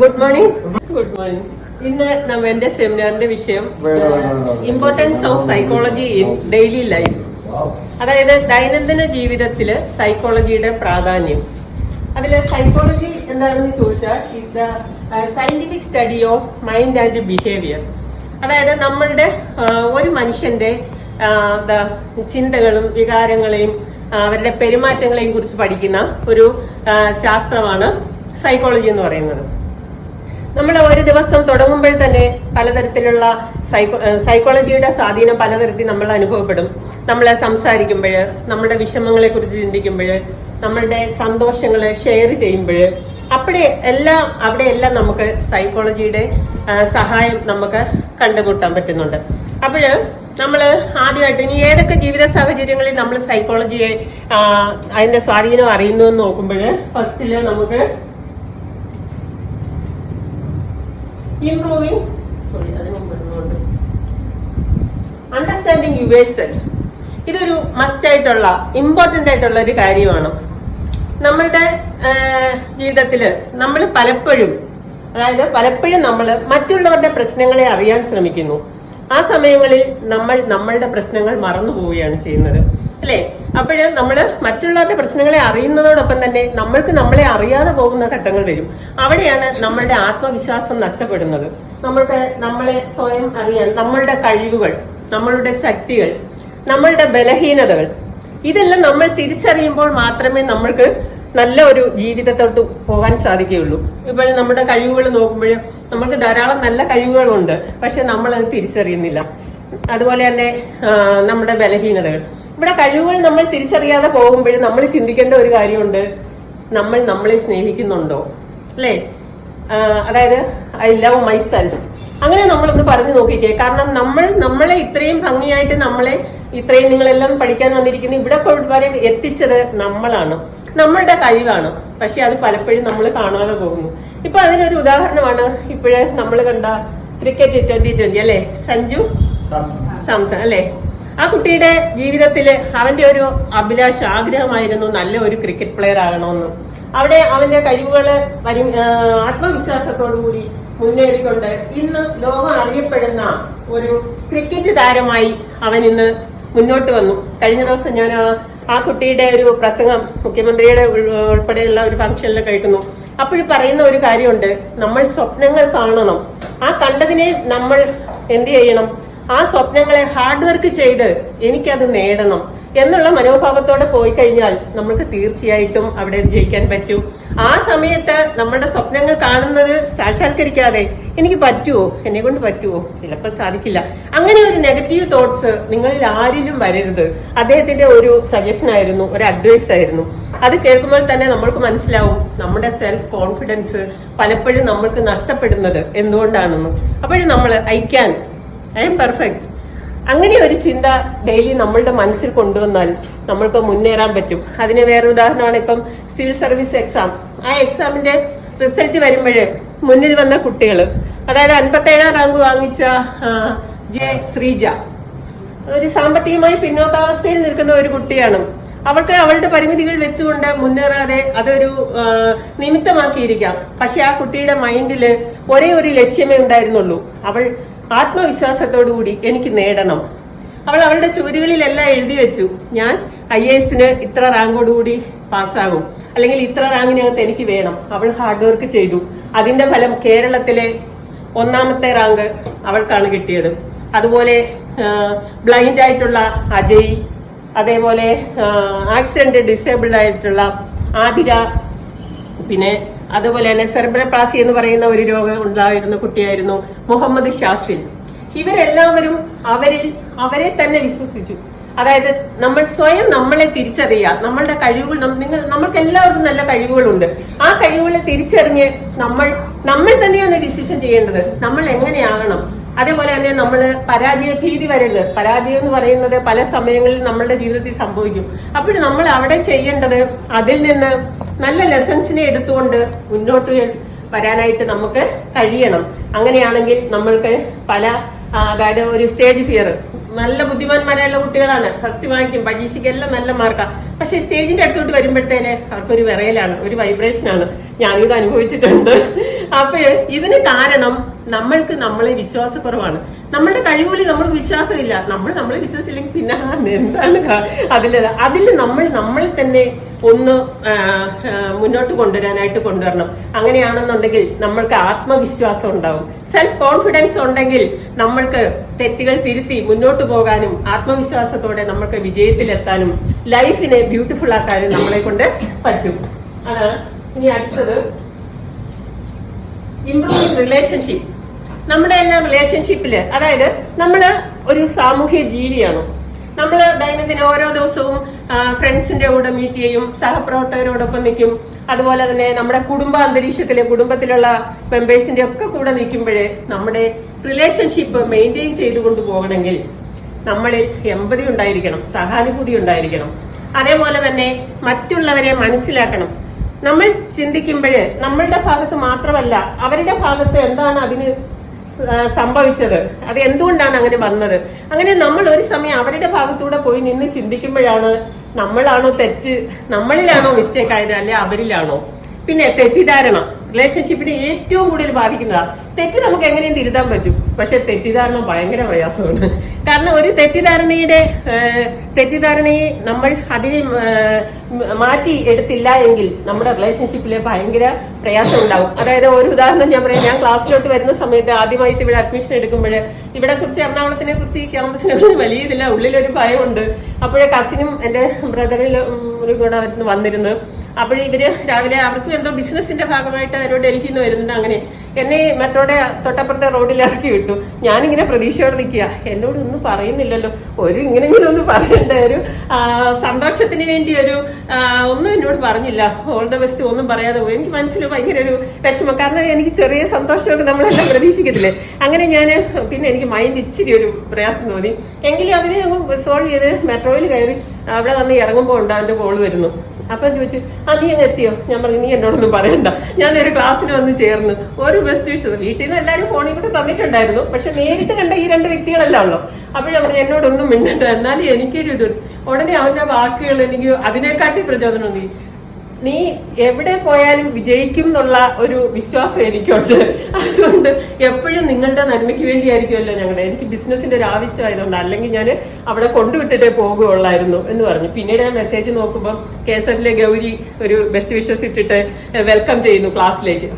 Good morning. Good morning. ഇന്ന് എന്റെ സെമിനാറിന്റെ വിഷയം importance of psychology in daily life, അതായത് ദൈനംദിന ജീവിതത്തില് സൈക്കോളജിയുടെ പ്രാധാന്യം. അതില് സൈക്കോളജി എന്താണെന്ന് ചോദിച്ചാൽ is the scientific study of mind and behaviour. അതായത് നമ്മളുടെ ഒരു മനുഷ്യന്റെ ചിന്തകളും വികാരങ്ങളെയും അവരുടെ പെരുമാറ്റങ്ങളെയും കുറിച്ച് പഠിക്കുന്ന ഒരു ശാസ്ത്രമാണ് സൈക്കോളജി എന്ന് പറയുന്നത്. നമ്മൾ ഒരു ദിവസം തുടങ്ങുമ്പോൾ തന്നെ പലതരത്തിലുള്ള സൈക്കോളജിയുടെ സ്വാധീനം പലതരത്തിൽ നമ്മൾ അനുഭവപ്പെടും. നമ്മൾ സംസാരിക്കുമ്പോൾ, നമ്മുടെ വിഷമങ്ങളെ കുറിച്ച് ചിന്തിക്കുമ്പോൾ, നമ്മളുടെ സന്തോഷങ്ങളെ ഷെയർ ചെയ്യുമ്പോൾ, അവിടെയെല്ലാം നമുക്ക് സൈക്കോളജിയുടെ സഹായം നമുക്ക് കണ്ടുമുട്ടാൻ പറ്റുന്നുണ്ട്. അപ്പോൾ നമ്മൾ ആദ്യമായിട്ട് ഇനി ഏതൊക്കെ ജീവിത സാഹചര്യങ്ങളിൽ നമ്മൾ സൈക്കോളജിയെ അതിന്റെ സ്വാധീനം അറിയുന്നു എന്ന് നോക്കുമ്പോൾ ഫസ്റ്റില് നമുക്ക് അണ്ടർസ്റ്റാൻഡിങ് യുവർ സെൽഫ്. ഇതൊരു മസ്റ്റ് ആയിട്ടുള്ള ഇമ്പോർട്ടന്റ് ആയിട്ടുള്ള ഒരു കാര്യമാണ്. നമ്മളുടെ ജീവിതത്തില് നമ്മൾ പലപ്പോഴും നമ്മൾ മറ്റുള്ളവരുടെ പ്രശ്നങ്ങളെ അറിയാൻ ശ്രമിക്കുന്നു. ആ സമയങ്ങളിൽ നമ്മൾ നമ്മളുടെ പ്രശ്നങ്ങൾ മറന്നു പോവുകയാണ് ചെയ്യുന്നത്, അല്ലെ? അപ്പോഴ് നമ്മൾ മറ്റുള്ളവരുടെ പ്രശ്നങ്ങളെ അറിയുന്നതോടൊപ്പം തന്നെ നമ്മൾക്ക് നമ്മളെ അറിയാതെ പോകുന്ന ഘട്ടങ്ങൾ വരും. അവിടെയാണ് നമ്മളുടെ ആത്മവിശ്വാസം നഷ്ടപ്പെടുന്നത്. നമ്മളെ സ്വയം അറിയാൻ നമ്മളുടെ കഴിവുകൾ, നമ്മളുടെ ശക്തികൾ, നമ്മളുടെ ബലഹീനതകൾ, ഇതെല്ലാം നമ്മൾ തിരിച്ചറിയുമ്പോൾ മാത്രമേ നമ്മൾക്ക് നല്ല ഒരു ജീവിതത്തോട്ട് പോകാൻ സാധിക്കുകയുള്ളൂ. ഇപ്പൊ നമ്മുടെ കഴിവുകൾ നോക്കുമ്പോൾ നമുക്ക് ധാരാളം നല്ല കഴിവുകളുണ്ട്, പക്ഷെ നമ്മൾ അത് തിരിച്ചറിയുന്നില്ല. അതുപോലെ തന്നെ നമ്മുടെ ബലഹീനതകൾ. ഇവിടെ കഴിവുകൾ നമ്മൾ തിരിച്ചറിയാതെ പോകുമ്പോൾ നമ്മൾ ചിന്തിക്കേണ്ട ഒരു കാര്യമുണ്ട്, നമ്മൾ നമ്മളെ സ്നേഹിക്കുന്നുണ്ടോ, അല്ലേ? അതായത് ഐ ലവ് മൈ സെൽഫ്. അങ്ങനെ നമ്മളൊന്ന് പറഞ്ഞു നോക്കിക്കേ. കാരണം നമ്മളെ ഇത്രയും ഭംഗിയായിട്ട് ഇത്രയും നിങ്ങളെല്ലാം പഠിക്കാൻ വന്നിരിക്കുന്ന ഇവിടെ വരെ എത്തിച്ചത് നമ്മളാണ്, നമ്മളുടെ കഴിവാണ്. പക്ഷെ അത് പലപ്പോഴും നമ്മൾ കാണാതെ പോകുന്നു. ഇപ്പൊ അതിനൊരു ഉദാഹരണമാണ് ഇപ്പോഴേ നമ്മൾ കണ്ട ക്രിക്കറ്റ് 2020, അല്ലെ? സഞ്ജു സാംസൺ, അല്ലെ? ആ കുട്ടിയുടെ ജീവിതത്തില് അവന്റെ ഒരു ആഗ്രഹമായിരുന്നു നല്ല ഒരു ക്രിക്കറ്റ് പ്ലെയർ ആകണമെന്ന്. അവിടെ അവന്റെ കഴിവുകള് ആത്മവിശ്വാസത്തോടു കൂടി മുന്നേറിക്കൊണ്ട് ഇന്ന് ലോകം അറിയപ്പെടുന്ന ഒരു ക്രിക്കറ്റ് താരമായി അവൻ ഇന്ന് മുന്നോട്ട് വന്നു. കഴിഞ്ഞ ദിവസം ഞാൻ ആ കുട്ടിയുടെ ഒരു പ്രസംഗം മുഖ്യമന്ത്രിയുടെ ഉൾപ്പെടെയുള്ള ഒരു ഫംഗ്ഷനിൽ കേൾക്കുന്നു. അപ്പോൾ പറയുന്ന ഒരു കാര്യമുണ്ട്, നമ്മൾ സ്വപ്നങ്ങൾ കാണണം, ആ കണ്ടതിനെ നമ്മൾ എന്ത് ചെയ്യണം, ആ സ്വപ്നങ്ങളെ ഹാർഡ് വർക്ക് ചെയ്ത് എനിക്കത് നേടണം എന്നുള്ള മനോഭാവത്തോടെ പോയി കഴിഞ്ഞാൽ നമുക്ക് തീർച്ചയായിട്ടും അവിടെ ജയിക്കാൻ പറ്റും. ആ സമയത്ത് നമ്മുടെ സ്വപ്നങ്ങൾ കാണുന്നത് സാക്ഷാത്കരിക്കാതെ എനിക്ക് പറ്റുമോ, എന്നെ കൊണ്ട് പറ്റുമോ, ചിലപ്പോൾ സാധിക്കില്ല, അങ്ങനെ ഒരു നെഗറ്റീവ് തോട്ട്സ് നിങ്ങളിൽ ആരിലും വരരുത്. അദ്ദേഹത്തിന്റെ ഒരു സജഷൻ ആയിരുന്നു, ഒരു അഡ്വൈസ് ആയിരുന്നു. അത് കേൾക്കുമ്പോൾ തന്നെ നമ്മൾക്ക് മനസ്സിലാവും നമ്മുടെ സെൽഫ് കോൺഫിഡൻസ് പലപ്പോഴും നമ്മൾക്ക് നഷ്ടപ്പെടുന്നത് എന്തുകൊണ്ടാണെന്ന്. അപ്പോഴും നമ്മൾ ഐ എം പെർഫെക്റ്റ്, അങ്ങനെ ഒരു ചിന്ത ഡെയിലി നമ്മളുടെ മനസ്സിൽ കൊണ്ടുവന്നാൽ നമ്മൾക്ക് മുന്നേറാൻ പറ്റും. അതിന് വേറെ ഉദാഹരണമാണ് ഇപ്പം സിവിൽ സർവീസ് എക്സാം. ആ എക്സാമിന്റെ റിസൾട്ട് വരുമ്പോൾ മുന്നിൽ വന്ന കുട്ടികൾ, അതായത് 57ാം റാങ്ക് വാങ്ങിച്ച ശ്രീജ, ഒരു സാമ്പത്തികമായി പിന്നോക്കാവസ്ഥയിൽ നിൽക്കുന്ന ഒരു കുട്ടിയാണ്. അവൾക്ക് അവളുടെ പരിമിതികൾ വെച്ചുകൊണ്ട് മുന്നേറാതെ അതൊരു നിമിത്തമാക്കിയിരിക്കാം. പക്ഷെ ആ കുട്ടിയുടെ മൈൻഡില് ഒരേ ഒരു ലക്ഷ്യമേ ഉണ്ടായിരുന്നുള്ളൂ, അവൾ ആത്മവിശ്വാസത്തോടുകൂടി എനിക്ക് നേടണം. അവൾ അവളുടെ ചുവരുകളിലെല്ലാം എഴുതി വെച്ചു, ഞാൻ IAS ഇത്ര റാങ്കോടുകൂടി പാസ്സാകും, അല്ലെങ്കിൽ ഇത്ര റാങ്കിനകത്ത് എനിക്ക് വേണം. അവൾ ഹാർഡ് വർക്ക് ചെയ്തു. അതിന്റെ ഫലം കേരളത്തിലെ 1ാമത്തെ റാങ്ക് അവൾക്കാണ് കിട്ടിയത്. അതുപോലെ ബ്ലൈൻഡ് ആയിട്ടുള്ള അജയ്, അതേപോലെ ആക്സിഡന്റ് ഡിസേബിൾഡ് ആയിട്ടുള്ള ആതിര, പിന്നെ അതുപോലെ തന്നെ സെർബ്രൽ പാസി എന്ന് പറയുന്ന ഒരു രോഗം ഉണ്ടായിരുന്ന കുട്ടിയായിരുന്നു മുഹമ്മദ് ഷാസിൽ. ഇവരെല്ലാവരും അവരെ തന്നെ വിശ്വസിച്ചു. അതായത് നമ്മൾ സ്വയം നമ്മളെ തിരിച്ചറിയുക, നമ്മളുടെ കഴിവുകൾ, നമ്മൾക്ക് എല്ലാവർക്കും നല്ല കഴിവുകളുണ്ട്. ആ കഴിവുകളെ തിരിച്ചറിഞ്ഞ് നമ്മൾ തന്നെയാണ് ഡിസിഷൻ ചെയ്യേണ്ടത്, നമ്മൾ എങ്ങനെയാകണം. അതേപോലെ തന്നെ നമ്മൾ പരാജയ ഭീതി വരരുത്. പരാജയം എന്ന് പറയുന്നത് പല സമയങ്ങളിൽ നമ്മളുടെ ജീവിതത്തിൽ സംഭവിക്കും. അപ്പോൾ നമ്മൾ അവിടെ ചെയ്യേണ്ടത് അതിൽ നിന്ന് നല്ല ലെസൺസിനെ എടുത്തുകൊണ്ട് മുന്നോട്ട് വരാനായിട്ട് നമുക്ക് കഴിയണം. അങ്ങനെയാണെങ്കിൽ നമ്മൾക്ക് അതായത് ഒരു സ്റ്റേജ് ഫിയർ, നല്ല ബുദ്ധിമാന്മാരായുള്ള കുട്ടികളാണ്, ഫസ്റ്റ് വാങ്ങിക്കും, പരീക്ഷയ്ക്കെല്ലാം നല്ല മാർക്കാണ്. പക്ഷെ സ്റ്റേജിന്റെ അടുത്തോട്ട് വരുമ്പോഴത്തേന് അവർക്കൊരു വിറയലാണ്, ഒരു വൈബ്രേഷനാണ്. ഞാനിത് അനുഭവിച്ചിട്ടുണ്ട്. അപ്പോഴ് ഇതിന് കാരണം നമ്മൾക്ക് നമ്മളെ വിശ്വാസക്കുറവാണ്. നമ്മളുടെ കഴിവുകളിൽ നമ്മൾക്ക് വിശ്വാസമില്ല. നമ്മളെ വിശ്വാസമില്ലെങ്കിൽ പിന്നെ എന്താണ് അതിൽ നമ്മൾ തന്നെ ഒന്ന് മുന്നോട്ട് കൊണ്ടുവരണം. അങ്ങനെയാണെന്നുണ്ടെങ്കിൽ നമ്മൾക്ക് ആത്മവിശ്വാസം ഉണ്ടാവും. സെൽഫ് കോൺഫിഡൻസ് ഉണ്ടെങ്കിൽ നമ്മൾക്ക് തെറ്റുകൾ തിരുത്തി മുന്നോട്ട് പോകാനും ആത്മവിശ്വാസത്തോടെ നമ്മൾക്ക് വിജയത്തിലെത്താനും ലൈഫിനെ ബ്യൂട്ടിഫുൾ ആക്കാനും നമ്മളെ കൊണ്ട് പറ്റും. അതാണ് ഇനി അടുത്തത്, ഇംപ്രൂവിംഗ് റിലേഷൻഷിപ്പ്. നമ്മുടെ എല്ലാം റിലേഷൻഷിപ്പില്, അതായത് നമ്മള് ഒരു സാമൂഹ്യ ജീവിയാണ്. നമ്മൾ ദൈനംദിന ഓരോ ദിവസവും ഫ്രണ്ട്സിന്റെ കൂടെ മീറ്റ് ചെയ്യും, സഹപ്രവർത്തകരോടൊപ്പം നിൽക്കും. അതുപോലെ തന്നെ നമ്മുടെ കുടുംബത്തിലുള്ള മെമ്പേഴ്സിന്റെ ഒക്കെ കൂടെ നിൽക്കുമ്പോഴേ നമ്മുടെ റിലേഷൻഷിപ്പ് മെയിൻറ്റെയിൻ ചെയ്തുകൊണ്ട് പോകണമെങ്കിൽ നമ്മളിൽ എമ്പതി ഉണ്ടായിരിക്കണം, സഹാനുഭൂതി ഉണ്ടായിരിക്കണം. അതേപോലെ തന്നെ മറ്റുള്ളവരെ മനസ്സിലാക്കണം. നമ്മൾ ചിന്തിക്കുമ്പോഴ് നമ്മളുടെ ഭാഗത്ത് മാത്രമല്ല, അവരുടെ ഭാഗത്ത് എന്താണ് അതിന് സംഭവിച്ചത്, അത് എന്തുകൊണ്ടാണ് അങ്ങനെ വന്നത്. അങ്ങനെ നമ്മൾ ഒരു സമയം അവരുടെ ഭാഗത്തൂടെ പോയി നിന്ന് ചിന്തിക്കുമ്പോഴാണ് നമ്മളാണോ തെറ്റ്, നമ്മളിലാണോ മിസ്റ്റേക്ക് ആയത്, അല്ലെ അവരിലാണോ. പിന്നെ തെറ്റിദ്ധാരണ റിലേഷൻഷിപ്പിനെ ഏറ്റവും കൂടുതൽ ബാധിക്കുന്നതാണ്. തെറ്റ് നമുക്ക് എങ്ങനെയും തിരുത്താൻ പറ്റും, പക്ഷെ തെറ്റിദ്ധാരണ ഭയങ്കര പ്രയാസമാണ്. കാരണം ഒരു തെറ്റിദ്ധാരണയെ നമ്മൾ അതിനെ മാറ്റി എടുത്തില്ല എങ്കിൽ നമ്മുടെ റിലേഷൻഷിപ്പില് ഭയങ്കര പ്രയാസം ഉണ്ടാവും. അതായത് ഒരു ഉദാഹരണം ഞാൻ പറയാം. ഞാൻ ക്ലാസ്സിലോട്ട് വരുന്ന സമയത്ത് ആദ്യമായിട്ട് ഇവിടെ അഡ്മിഷൻ എടുക്കുമ്പോൾ ഇവിടെ കുറിച്ച് എറണാകുളത്തിനെ കുറിച്ച് ഈ ക്യാമ്പസിനെ കുറിച്ച് വലിയ ഇതില്ല, ഉള്ളിലൊരു ഭയമുണ്ട്. അപ്പോഴേ കസിനും എന്റെ ബ്രദറിലും കൂടെ വന്നിരുന്നു. അപ്പോഴേ ഇവര് രാവിലെ അവർക്ക് എന്തോ ബിസിനസിന്റെ ഭാഗമായിട്ട് അവരോട് ഡൽഹിയിൽ നിന്ന് വരുന്നുണ്ട്. അങ്ങനെ എന്നെ മറ്റോടെ തൊട്ടപ്പുറത്തെ റോഡിൽ ഇറക്കി വിട്ടു. ഞാനിങ്ങനെ പ്രതീക്ഷയോടെ നിൽക്കുക, എന്നോട് ഒന്നും പറയുന്നില്ലല്ലോ, ഇങ്ങനെ ഒന്ന് പറയണ്ട, ഒരു സന്തോഷത്തിന് വേണ്ടി ഒന്നും എന്നോട് പറഞ്ഞില്ല, ഓൾ ദ ബെസ്റ്റ് ഒന്നും പറയാതെ പോയി. എനിക്ക് മനസ്സിൽ ഭയങ്കര ഒരു വിഷമം. കാരണം എനിക്ക് ചെറിയ സന്തോഷമൊക്കെ നമ്മളെല്ലാം പ്രതീക്ഷിക്കത്തില്ലേ. അങ്ങനെ ഞാൻ പിന്നെ എനിക്ക് മൈൻഡ് ഇച്ചിരി ഒരു പ്രയാസം തോന്നി. എങ്കിലും അതിനെ സോൾവ് ചെയ്ത് മെട്രോയിൽ കയറി അവിടെ വന്ന് ഇറങ്ങുമ്പോൾ ഉണ്ട് അവന്റെ കോള് വരുന്നു. അപ്പം ചോദിച്ചു, നീ അങ്ങ് എത്തിയോ? ഞാൻ പറഞ്ഞു, നീ എന്നോടൊന്നും പറയണ്ട, ഞാനൊരു ക്ലാസ്സിന് വന്ന് ചേർന്ന്. ഒരു ബെസ്റ്റ് വിഷയം വീട്ടിൽ നിന്ന് എല്ലാവരും ഫോണിൽ കൂടെ തന്നിട്ടുണ്ടായിരുന്നു, പക്ഷെ നേരിട്ട് കണ്ട ഈ രണ്ട് വ്യക്തികളെല്ലാം ഉള്ളൂ. അപ്പോഴേ പറഞ്ഞു, എന്നോടൊന്നും മിണ്ടണ്ട. എന്നാലും എനിക്കൊരു ഇത്. ഉടനെ അവന്റെ വാക്കുകൾ എനിക്ക് അതിനെക്കാട്ടി പ്രചോദനം തോന്നി. നീ എവിടെ പോയാലും വിജയിക്കും എന്നുള്ള ഒരു വിശ്വാസം എനിക്കുണ്ട്. അതുകൊണ്ട് എപ്പോഴും നിങ്ങളുടെ നന്മയ്ക്ക് വേണ്ടിയായിരിക്കുമല്ലോ എനിക്ക് ബിസിനസിന്റെ ഒരു ആവശ്യമായതുകൊണ്ട്, അല്ലെങ്കിൽ ഞാൻ അവിടെ കൊണ്ടുവിട്ടിട്ടേ പോകുകയുള്ളായിരുന്നു എന്ന് പറഞ്ഞു. പിന്നീട് ഞാൻ മെസ്സേജ് നോക്കുമ്പോൾ KSFലെ ഗൗരി ഒരു ബെസ്റ്റ് വിഷസ് ഇട്ടിട്ട് വെൽക്കം ചെയ്യുന്നു ക്ലാസ്സിലേക്ക്.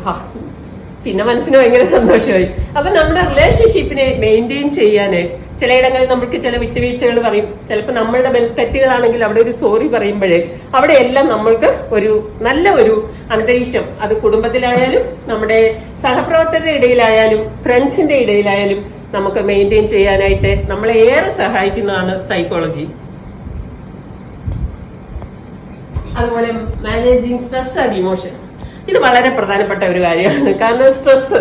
പിന്നെ മനസ്സിന് ഭയങ്കര സന്തോഷമായി. അപ്പൊ നമ്മുടെ റിലേഷൻഷിപ്പിനെ മെയിൻറ്റെയിൻ ചെയ്യാന് ചിലയിടങ്ങളിൽ നമുക്ക് ചില വിട്ടുവീഴ്ചകൾ പറയും. ചിലപ്പോൾ നമ്മളുടെ തെറ്റുകളാണെങ്കിൽ അവിടെ ഒരു സോറി പറയുമ്പോഴേ അവിടെ എല്ലാം നമ്മൾക്ക് ഒരു നല്ല ഒരു അന്തരീക്ഷം, അത് കുടുംബത്തിലായാലും നമ്മുടെ സഹപ്രവർത്തകരുടെ ഇടയിലായാലും ഫ്രണ്ട്സിന്റെ ഇടയിലായാലും നമുക്ക് മെയിൻറ്റെയിൻ ചെയ്യാനായിട്ട് നമ്മളെ ഏറെ സഹായിക്കുന്നതാണ് സൈക്കോളജി. അതുപോലെ മാനേജിങ് സ്ട്രെസ് ആൻഡ് ഇമോഷൻ, ഇത് വളരെ പ്രധാനപ്പെട്ട ഒരു കാര്യമാണ്. കാരണം സ്ട്രെസ്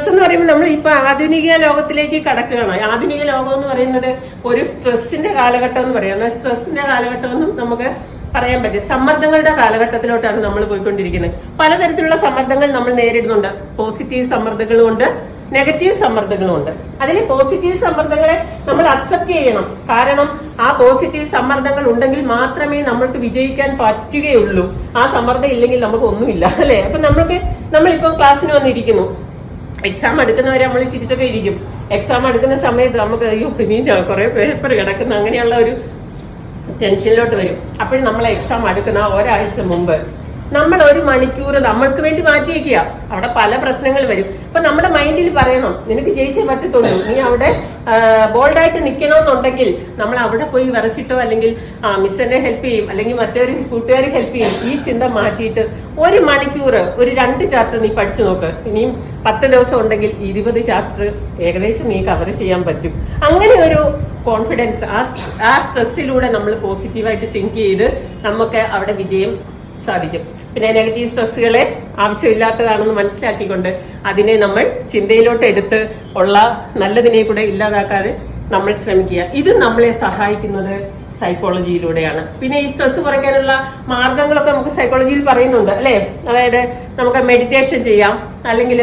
എന്ന് പറയുമ്പോൾ നമ്മൾ ഇപ്പൊ ആധുനിക ലോകത്തിലേക്ക് കടക്കുകയാണ്. ആധുനിക ലോകം എന്ന് പറയുന്നത് ഒരു സ്ട്രെസ്സിന്റെ കാലഘട്ടം എന്ന് പറയാം. എന്നാൽ സ്ട്രെസ്സിന്റെ കാലഘട്ടം എന്നും നമുക്ക് പറയാൻ പറ്റും. സമ്മർദ്ദങ്ങളുടെ കാലഘട്ടത്തിലോട്ടാണ് നമ്മൾ പോയിക്കൊണ്ടിരിക്കുന്നത്. പലതരത്തിലുള്ള സമ്മർദ്ദങ്ങൾ നമ്മൾ നേരിടുന്നുണ്ട്. പോസിറ്റീവ് സമ്മർദ്ദങ്ങളും ഉണ്ട്, നെഗറ്റീവ് സമ്മർദ്ദങ്ങളും ഉണ്ട്. അതിൽ പോസിറ്റീവ് സമ്മർദ്ദങ്ങളെ നമ്മൾ അക്സെപ്റ്റ് ചെയ്യണം. കാരണം ആ പോസിറ്റീവ് സമ്മർദ്ദങ്ങൾ ഉണ്ടെങ്കിൽ മാത്രമേ നമ്മൾക്ക് വിജയിക്കാൻ പറ്റുകയുള്ളൂ. ആ സമ്മർദ്ദം ഇല്ലെങ്കിൽ നമുക്ക് ഒന്നുമില്ല, അല്ലെ? അപ്പൊ നമ്മളിപ്പോ ക്ലാസ്സിന് വന്നിരിക്കുന്നു, എക്സാം എടുക്കുന്നവരെ നമ്മൾ ചിരിച്ചൊക്കെ ഇരിക്കും. എക്സാം എടുക്കുന്ന സമയത്ത് നമുക്ക് കുറെ പേപ്പർ കിടക്കുന്ന അങ്ങനെയുള്ള ഒരു ടെൻഷനിലോട്ട് വരും. അപ്പോഴും നമ്മൾ എക്സാം എടുക്കുന്ന ഒരാഴ്ച മുമ്പ് നമ്മൾ ഒരു മണിക്കൂർ നമ്മൾക്ക് വേണ്ടി മാറ്റി വയ്ക്കുക. അവിടെ പല പ്രശ്നങ്ങൾ വരും. അപ്പൊ നമ്മുടെ മൈൻഡിൽ പറയണം, നിനക്ക് ജയിച്ചേ പറ്റത്തുള്ളൂ, നീ അവിടെ ബോൾഡായിട്ട് നിൽക്കണമെന്നുണ്ടെങ്കിൽ നമ്മൾ അവിടെ പോയി വിറച്ചിട്ടോ അല്ലെങ്കിൽ മിസ്സിനെ ഹെൽപ്പ് ചെയ്യും അല്ലെങ്കിൽ മറ്റൊരു കൂട്ടുകാർ ഹെൽപ്പ് ചെയ്യും, ഈ ചിന്ത മാറ്റിയിട്ട് ഒരു മണിക്കൂർ ഒരു 2 ചാപ്റ്റർ നീ പഠിച്ചു നോക്ക്. ഇനിയും 10 ദിവസം ഉണ്ടെങ്കിൽ 20 ചാപ്റ്റർ ഏകദേശം നീ കവർ ചെയ്യാൻ പറ്റും. അങ്ങനെ ഒരു കോൺഫിഡൻസ്, ആ സ്ട്രെസ്സിലൂടെ നമ്മൾ പോസിറ്റീവായിട്ട് തിങ്ക് ചെയ്ത് നമുക്ക് അവിടെ വിജയം സാധിക്കും. പിന്നെ നെഗറ്റീവ് സ്ട്രെസ്സുകളെ ആവശ്യമില്ലാത്തതാണെന്ന് മനസ്സിലാക്കിക്കൊണ്ട് അതിനെ നമ്മൾ ചിന്തയിലോട്ട് എടുത്ത് ഉള്ള നല്ലതിനെ കൂടെ ഇല്ലാതാക്കാതെ നമ്മൾ ശ്രമിക്കുക. ഇത് നമ്മളെ സഹായിക്കുന്നത് സൈക്കോളജിയിലൂടെയാണ്. പിന്നെ ഈ സ്ട്രെസ് കുറയ്ക്കാനുള്ള മാർഗങ്ങളൊക്കെ നമുക്ക് സൈക്കോളജിയിൽ പറയുന്നുണ്ട്, അല്ലെ? അതായത് നമുക്ക് മെഡിറ്റേഷൻ ചെയ്യാം, അല്ലെങ്കിൽ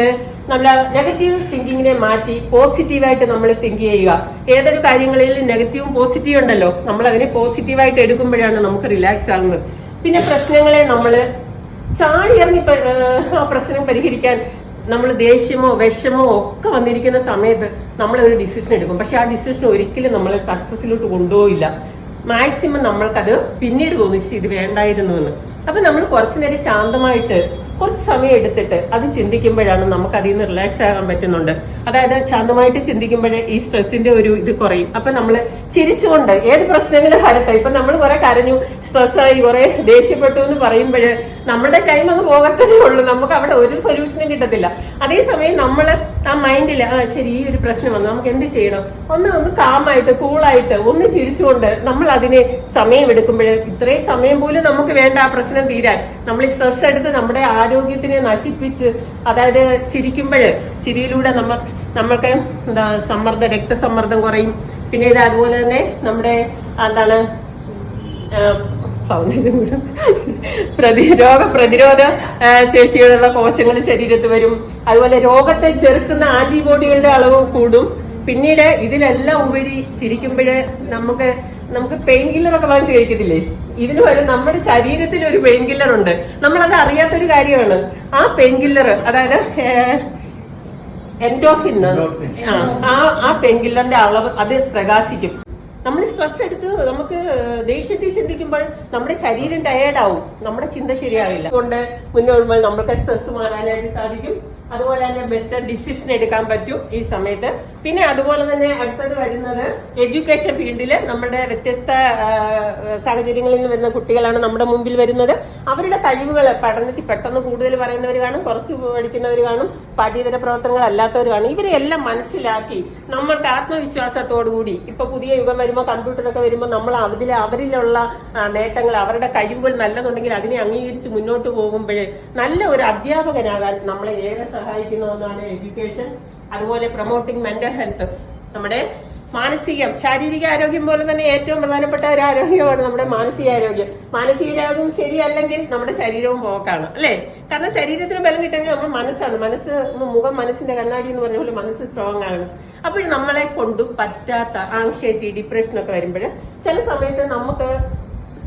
നമ്മൾ നെഗറ്റീവ് തിങ്കിങ്ങിനെ മാറ്റി പോസിറ്റീവായിട്ട് നമ്മൾ തിങ്ക് ചെയ്യുക. ഏതൊരു കാര്യങ്ങളിൽ നെഗറ്റീവും പോസിറ്റീവും ഉണ്ടല്ലോ, നമ്മൾ അതിനെ പോസിറ്റീവായിട്ട് എടുക്കുമ്പോഴാണ് നമുക്ക് റിലാക്സ് ആകുന്നത്. പിന്നെ പ്രശ്നങ്ങളെ നമ്മൾ ചാടി ഇറങ്ങി ആ പ്രശ്നം പരിഹരിക്കാൻ നമ്മൾ ദേഷ്യമോ വിഷമോ ഒക്കെ വന്നിരിക്കുന്ന സമയത്ത് നമ്മൾ ഒരു ഡിസിഷൻ എടുക്കും. പക്ഷെ ആ ഡിസിഷൻ ഒരിക്കലും നമ്മളെ സക്സസിലോട്ട് കൊണ്ടുപോയില്ല. മാക്സിമം നമ്മൾക്കത് പിന്നീട് തോന്നിച്ചു ഇത് വേണ്ടായിരുന്നു എന്ന്. അപ്പൊ നമ്മൾ കുറച്ചു നേരം ശാന്തമായിട്ട് കുറച്ച് സമയം എടുത്തിട്ട് അത് ചിന്തിക്കുമ്പോഴാണ് നമുക്ക് അതിൽ നിന്ന് റിലാക്സ് ആകാൻ പറ്റുന്നുണ്ട്. അതായത് ശാന്തമായിട്ട് ചിന്തിക്കുമ്പോഴേ ഈ സ്ട്രെസ്സിന്റെ ഒരു ഇത് കുറയും. അപ്പൊ നമ്മൾ ചിരിച്ചുകൊണ്ട് ഏത് പ്രശ്നങ്ങളും വരട്ടെ, ഇപ്പൊ നമ്മൾ കുറെ കരഞ്ഞു, സ്ട്രെസ്സായി, കുറെ ദേഷ്യപ്പെട്ടു എന്ന് പറയുമ്പോൾ നമ്മുടെ ടൈം അങ്ങ് പോകത്തേ ഉള്ളൂ. നമുക്ക് അവിടെ ഒരു സൊല്യൂഷനും കിട്ടത്തില്ല. അതേസമയം നമ്മൾ ആ മൈൻഡിൽ ശരി ഈ ഒരു പ്രശ്നം വന്നു, നമുക്ക് എന്ത് ചെയ്യണം, ഒന്ന് കാമായിട്ട് കൂളായിട്ട് ഒന്ന് ചിരിച്ചുകൊണ്ട് നമ്മൾ അതിനെ സമയം എടുക്കുമ്പോൾ ഇത്രയും സമയം പോലും നമുക്ക് വേണ്ട ആ പ്രശ്നം തീരാൻ. നമ്മൾ ഈ സ്ട്രെസ് എടുത്ത് നമ്മുടെ ആരോഗ്യത്തിനെ നശിപ്പിച്ച്, അതായത് ചിരിയിലൂടെ നമ്മൾക്ക് എന്താ രക്തസമ്മർദ്ദം കുറയും. പിന്നെ ഇത് അതുപോലെ തന്നെ നമ്മുടെ എന്താണ് പ്രതിരോധ ശേഷിയുള്ള കോശങ്ങൾ ശരീരത്തിൽ വരും. അതുപോലെ രോഗത്തെ ചെറുക്കുന്ന ആന്റിബോഡികളുടെ അളവ് കൂടും. പിന്നീട് ഇതിലെല്ലാം ഉപരി ചിരിക്കുമ്പോഴേ നമുക്ക് പെയിൻ കില്ലറൊക്കെ വാങ്ങിച്ച് കഴിക്കത്തില്ലേ, ഇതിന് വരും നമ്മുടെ ശരീരത്തിൽ ഒരു പെയിൻ കില്ലർ ഉണ്ട്. നമ്മളത് അറിയാത്തൊരു കാര്യമാണ്. ആ പെയിൻ കില്ലർ, അതായത് എൻഡോഫിൻ, ആ പെയിൻ കില്ലറിന്റെ അളവ് അത് പ്രകാശിക്കും. നമ്മൾ സ്ട്രെസ് എടുത്ത് നമുക്ക് ദേഷ്യത്തിൽ ചിന്തിക്കുമ്പോൾ നമ്മുടെ ശരീരം ടയേർഡാവും, നമ്മുടെ ചിന്ത ശരിയാവില്ല. അതുകൊണ്ട് മുന്നോട്ടുമ്പോൾ നമുക്ക് സ്ട്രെസ് മാറാനായിട്ട് സാധിക്കും. അതുപോലെ തന്നെ ബെറ്റർ ഡിസിഷൻ എടുക്കാൻ പറ്റും ഈ സമയത്ത്. പിന്നെ അതുപോലെ തന്നെ അടുത്തത് വരുന്നത് എഡ്യൂക്കേഷൻ ഫീൽഡില് നമ്മുടെ വ്യത്യസ്ത സാഹചര്യങ്ങളിൽ നിന്ന് വരുന്ന കുട്ടികളാണ് നമ്മുടെ മുമ്പിൽ വരുന്നത്. അവരുടെ കഴിവുകൾ പഠനത്തിൽ പെട്ടെന്ന് കൂടുതൽ പറയുന്നവർ കാണും, കുറച്ച് പഠിക്കുന്നവർ കാണും, പാഠ്യേതര പ്രവർത്തനങ്ങൾ അല്ലാത്തവർ കാണും. ഇവരെ എല്ലാം മനസ്സിലാക്കി നമ്മൾക്ക് ആത്മവിശ്വാസത്തോടുകൂടി ഇപ്പൊ പുതിയ യുഗം വരുമ്പോൾ കമ്പ്യൂട്ടറൊക്കെ വരുമ്പോൾ നമ്മൾ അവരിലുള്ള നേട്ടങ്ങൾ, അവരുടെ കഴിവുകൾ നല്ലതുണ്ടെങ്കിൽ അതിനെ അംഗീകരിച്ച് മുന്നോട്ട് പോകുമ്പോഴേ നല്ല ഒരു അധ്യാപകനാകാൻ നമ്മളെ ഏറെ സഹായിക്കുന്ന ഒന്നാണ് എഡ്യൂക്കേഷൻ. അതുപോലെ പ്രൊമോട്ടിംഗ് മെന്റൽ ഹെൽത്ത്, നമ്മുടെ ശാരീരിക ആരോഗ്യം പോലെ തന്നെ ഏറ്റവും പ്രധാനപ്പെട്ട ഒരു ആരോഗ്യമാണ് നമ്മുടെ മാനസികാരോഗ്യം. മാനസികാരോഗ്യം ശരിയല്ലെങ്കിൽ നമ്മുടെ ശരീരവും പോക്കാണ്, അല്ലെ? കാരണം ശരീരത്തിന് ബലം കിട്ടണമെങ്കിൽ നമ്മുടെ മുഖം മനസ്സിന്റെ കണ്ണാടി എന്ന് പറഞ്ഞ പോലെ മനസ്സ് സ്ട്രോങ് ആണ്. അപ്പോൾ നമ്മളെ കൊണ്ടും പറ്റാത്ത ആങ്സൈറ്റി, ഡിപ്രഷൻ ഒക്കെ വരുമ്പോൾ ചില സമയത്ത് നമുക്ക്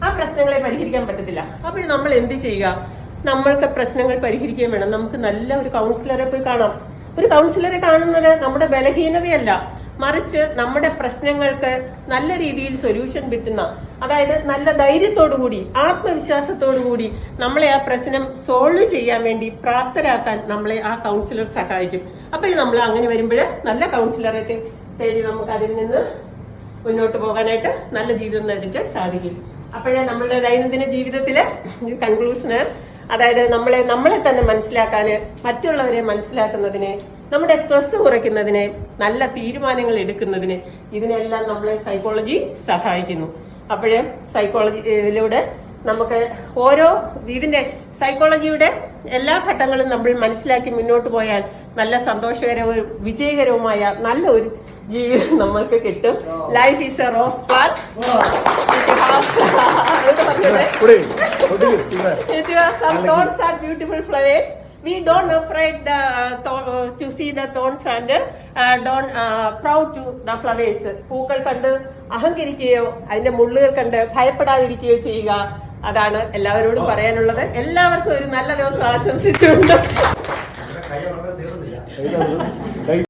ആ പ്രശ്നങ്ങളെ പരിഹരിക്കാൻ പറ്റത്തില്ല. അപ്പോൾ നമ്മൾ എന്ത് ചെയ്യുക? നമ്മൾക്ക് പ്രശ്നങ്ങൾ പരിഹരിക്കുകയും വേണം. നമുക്ക് നല്ല ഒരു കൗൺസിലറെ പോയി കാണാം. ഒരു കൗൺസിലറെ കാണുന്നത് നമ്മുടെ ബലഹീനതയല്ല, മറിച്ച് നമ്മുടെ പ്രശ്നങ്ങൾക്ക് നല്ല രീതിയിൽ സൊല്യൂഷൻ കിട്ടുന്ന, അതായത് നല്ല ധൈര്യത്തോടുകൂടി ആത്മവിശ്വാസത്തോടുകൂടി നമ്മളെ ആ പ്രശ്നം സോൾവ് ചെയ്യാൻ വേണ്ടി പ്രാപ്തരാക്കാൻ നമ്മളെ ആ കൗൺസിലർ സഹായിക്കും. അപ്പോൾ നമ്മൾ അങ്ങനെ വരുമ്പോൾ നല്ല കൗൺസിലറെ തേടി നമുക്ക് അതിൽ നിന്ന് മുന്നോട്ട് പോകാനായിട്ട് നല്ല ജീവിതം നേടിക്കാൻ സാധിക്കും. അപ്പോഴേ നമ്മളുടെ ദൈനംദിന ജീവിതത്തിലെ ഒരു കൺക്ലൂഷന്, അതായത് നമ്മളെ തന്നെ മനസ്സിലാക്കാന്, മറ്റുള്ളവരെ മനസ്സിലാക്കുന്നതിന്, നമ്മുടെ സ്ട്രെസ് കുറയ്ക്കുന്നതിന്, നല്ല തീരുമാനങ്ങൾ എടുക്കുന്നതിന്, ഇതിനെല്ലാം നമ്മളെ സൈക്കോളജി സഹായിക്കുന്നു. അപ്പോഴേ സൈക്കോളജിയിലൂടെ നമുക്ക് ഇതിന്റെ സൈക്കോളജിയുടെ എല്ലാ ഘട്ടങ്ങളും നമ്മൾ മനസ്സിലാക്കി മുന്നോട്ട് പോയാൽ നല്ല സന്തോഷകരവും വിജയകരവുമായ നല്ല ഒരു ജീവിതം നമ്മൾക്ക് കിട്ടും. Life is A rose path. It has some thorns and beautiful flowers. We don't afraid to see the thorns and don't proud to the flowers. പൂക്കൾ കണ്ട് അഹങ്കരിക്കുകയോ അതിന്റെ മുള്ളുകൾ കണ്ട് ഭയപ്പെടാതിരിക്കുകയോ ചെയ്യുക. അതാണ് എല്ലാവരോടും പറയാനുള്ളത്. എല്ലാവർക്കും ഒരു നല്ല ദിവസം ആശംസിച്ചുകൊണ്ട്